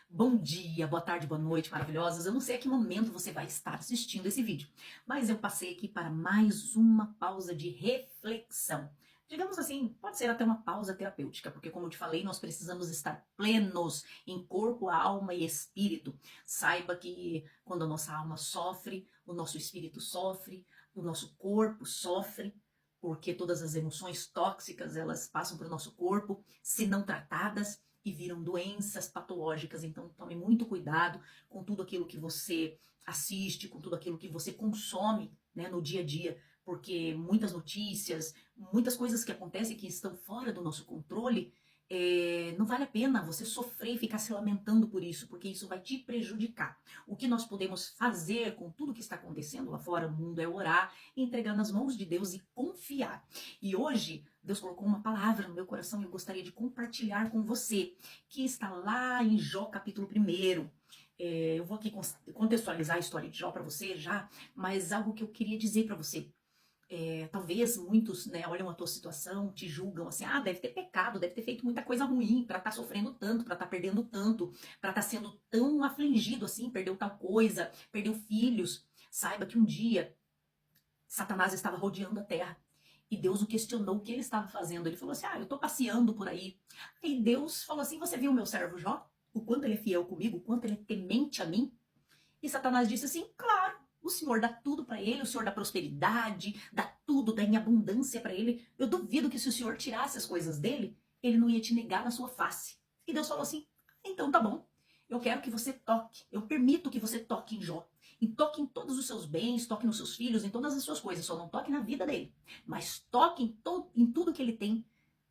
Bom dia, boa tarde, boa noite, maravilhosas. Eu não sei a que momento você vai estar assistindo esse vídeo, mas eu passei aqui para mais uma pausa de reflexão. Digamos assim, pode ser até uma pausa terapêutica, porque como eu te falei, nós precisamos estar plenos em corpo, alma e espírito. Saiba que quando a nossa alma sofre, o nosso espírito sofre, o nosso corpo sofre, porque todas as emoções tóxicas, elas passam para o nosso corpo, se não tratadas, e viram doenças patológicas. Então tome muito cuidado com tudo aquilo que você assiste, com tudo aquilo que você consome, né, no dia a dia, porque muitas notícias, muitas coisas que acontecem que estão fora do nosso controle, não vale a pena você sofrer e ficar se lamentando por isso, porque isso vai te prejudicar. O que nós podemos fazer com tudo que está acontecendo lá fora no mundo é orar, entregar nas mãos de Deus e confiar. E hoje Deus colocou uma palavra no meu coração e eu gostaria de compartilhar com você, que está lá em Jó capítulo 1. Eu vou aqui contextualizar a história de Jó para você já, mas algo que eu queria dizer para você. Talvez muitos, né, olham a tua situação, te julgam assim, deve ter pecado, deve ter feito muita coisa ruim para estar sofrendo tanto, para estar perdendo tanto, para estar sendo tão afligido assim, perdeu tal coisa, perdeu filhos. Saiba que um dia Satanás estava rodeando a terra e Deus o questionou o que ele estava fazendo. Ele falou assim, eu estou passeando por aí. Aí Deus falou assim, você viu o meu servo Jó? O quanto ele é fiel comigo, o quanto ele é temente a mim? E Satanás disse assim, claro, o Senhor dá tudo para ele, o Senhor dá prosperidade, dá tudo, dá em abundância para ele. Eu duvido que se o Senhor tirasse as coisas dele, ele não ia te negar na sua face. E Deus falou assim, então tá bom, eu quero que você toque, eu permito que você toque em Jó. E toque em todos os seus bens, toque nos seus filhos, em todas as suas coisas, só não toque na vida dele. Mas toque em tudo que ele tem,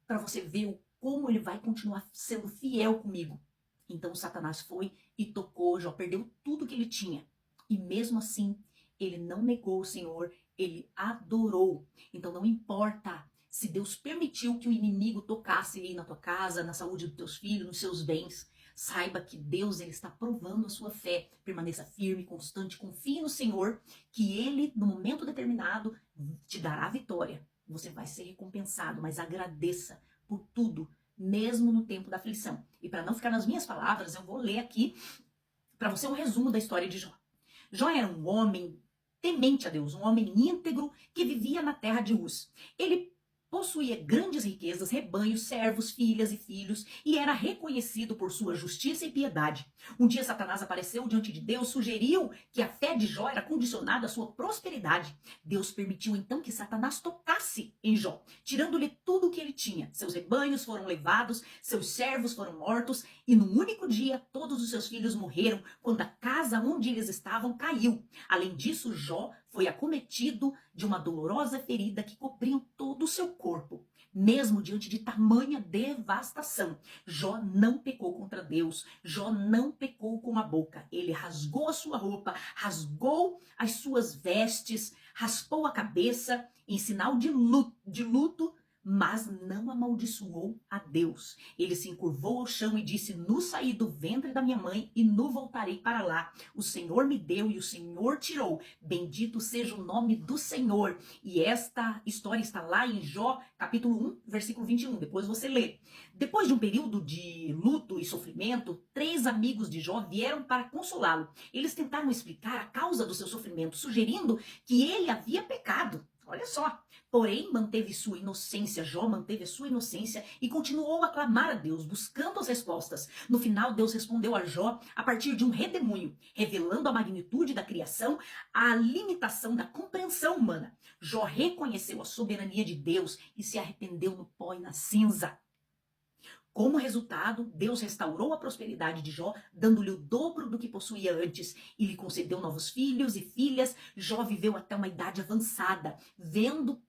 para você ver como ele vai continuar sendo fiel comigo. Então Satanás foi e tocou Jó, perdeu tudo que ele tinha. E mesmo assim, ele não negou o Senhor, ele adorou. Então não importa se Deus permitiu que o inimigo tocasse aí na tua casa, na saúde dos teus filhos, nos seus bens. Saiba que Deus, ele está provando a sua fé. Permaneça firme, constante, confie no Senhor, que ele, no momento determinado, te dará a vitória. Você vai ser recompensado, mas agradeça por tudo, mesmo no tempo da aflição. E para não ficar nas minhas palavras, eu vou ler aqui para você um resumo da história de Jó. Jó era um homem temente a Deus, um homem íntegro que vivia na terra de Uz. Ele possuía grandes riquezas, rebanhos, servos, filhas e filhos, e era reconhecido por sua justiça e piedade. Um dia Satanás apareceu diante de Deus, sugeriu que a fé de Jó era condicionada à sua prosperidade. Deus permitiu então que Satanás tocasse em Jó, tirando-lhe tudo o que ele tinha. Seus rebanhos foram levados, seus servos foram mortos, e num único dia todos os seus filhos morreram, quando a casa onde eles estavam caiu. Além disso, Jó foi acometido de uma dolorosa ferida que cobriu todo o seu corpo. Mesmo diante de tamanha devastação, Jó não pecou contra Deus, Jó não pecou com a boca. Ele rasgou a sua roupa, rasgou as suas vestes, raspou a cabeça em sinal de luto, mas não amaldiçoou a Deus. Ele se encurvou ao chão e disse, nu saí do ventre da minha mãe e nu voltarei para lá. O Senhor me deu e o Senhor tirou. Bendito seja o nome do Senhor. E esta história está lá em Jó, capítulo 1, versículo 21. Depois você lê. Depois de um período de luto e sofrimento, 3 amigos de Jó vieram para consolá-lo. Eles tentaram explicar a causa do seu sofrimento, sugerindo que ele havia pecado. Olha só, porém manteve sua inocência, Jó manteve a sua inocência e continuou a clamar a Deus, buscando as respostas. No final, Deus respondeu a Jó a partir de um redemoinho, revelando a magnitude da criação, a limitação da compreensão humana. Jó reconheceu a soberania de Deus e se arrependeu no pó e na cinza. Como resultado, Deus restaurou a prosperidade de Jó, dando-lhe o dobro do que possuía antes, e lhe concedeu novos filhos e filhas. Jó viveu até uma idade avançada, vendo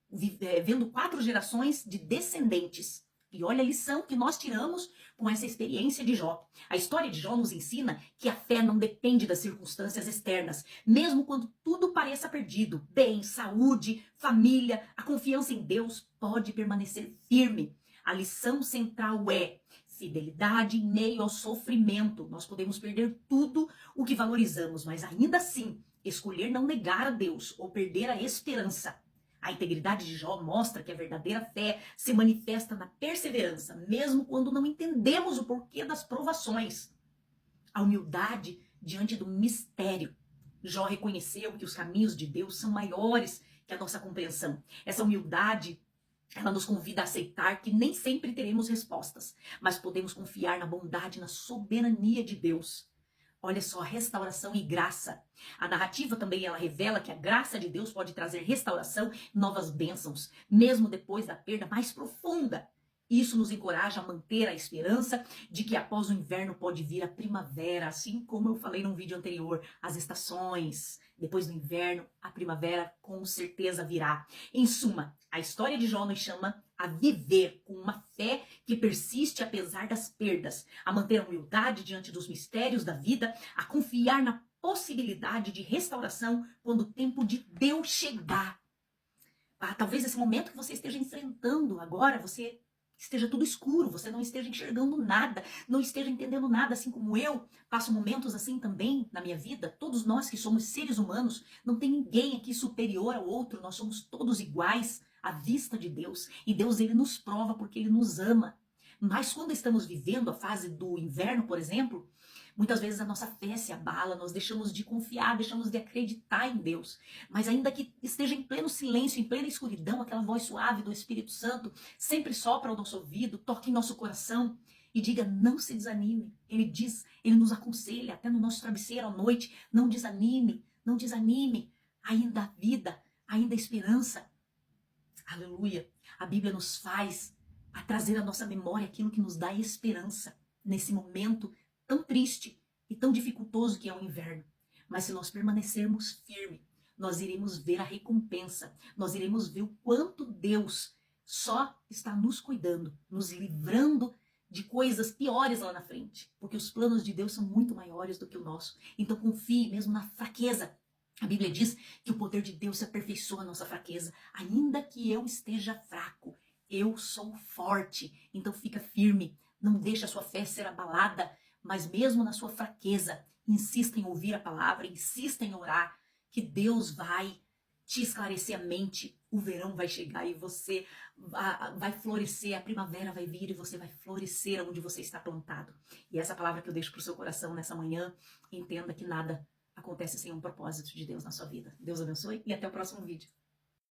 4 gerações de descendentes. E olha a lição que nós tiramos com essa experiência de Jó. A história de Jó nos ensina que a fé não depende das circunstâncias externas, mesmo quando tudo pareça perdido. Bem, saúde, família, a confiança em Deus pode permanecer firme. A lição central é fidelidade em meio ao sofrimento. Nós podemos perder tudo o que valorizamos, mas ainda assim, escolher não negar a Deus ou perder a esperança. A integridade de Jó mostra que a verdadeira fé se manifesta na perseverança, mesmo quando não entendemos o porquê das provações. a humildade diante do mistério. Jó reconheceu que os caminhos de Deus são maiores que a nossa compreensão. Essa humildade, ela nos convida a aceitar que nem sempre teremos respostas, mas podemos confiar na bondade, na soberania de Deus. Olha só, restauração e graça. A narrativa também ela revela que a graça de Deus pode trazer restauração, novas bênçãos, mesmo depois da perda mais profunda. Isso nos encoraja a manter a esperança de que após o inverno pode vir a primavera, assim como eu falei num vídeo anterior, as estações. Depois do inverno, a primavera com certeza virá. Em suma, a história de Jó nos chama a viver com uma fé que persiste apesar das perdas, a manter a humildade diante dos mistérios da vida, a confiar na possibilidade de restauração quando o tempo de Deus chegar. Talvez esse momento que você esteja enfrentando agora, você esteja tudo escuro, você não esteja enxergando nada, não esteja entendendo nada, assim como eu passo momentos assim também na minha vida. Todos nós que somos seres humanos, não tem ninguém aqui superior ao outro, nós somos todos iguais à vista de Deus. E Deus, ele nos prova porque ele nos ama. Mas quando estamos vivendo a fase do inverno, por exemplo, muitas vezes a nossa fé se abala, nós deixamos de confiar, deixamos de acreditar em Deus. Mas ainda que esteja em pleno silêncio, em plena escuridão, aquela voz suave do Espírito Santo sempre sopra ao nosso ouvido, toca em nosso coração e diga, não se desanime. Ele diz, ele nos aconselha até no nosso travesseiro à noite, não desanime, não desanime. Ainda há vida, ainda há esperança. Aleluia. A Bíblia nos faz a trazer à nossa memória aquilo que nos dá esperança nesse momento tão triste e tão dificultoso que é o inverno. Mas se nós permanecermos firmes, nós iremos ver a recompensa, nós iremos ver o quanto Deus só está nos cuidando, nos livrando de coisas piores lá na frente, porque os planos de Deus são muito maiores do que o nosso. Então confie mesmo na fraqueza. A Bíblia diz que o poder de Deus se aperfeiçoa na nossa fraqueza. Ainda que eu esteja fraco, eu sou forte. Então fica firme, não deixa a sua fé ser abalada, mas mesmo na sua fraqueza, insista em ouvir a palavra, insista em orar, que Deus vai te esclarecer a mente. O verão vai chegar e você vai florescer, a primavera vai vir e você vai florescer onde você está plantado. E essa palavra que eu deixo para o seu coração nessa manhã, entenda que nada acontece sem um propósito de Deus na sua vida. Deus abençoe e até o próximo vídeo.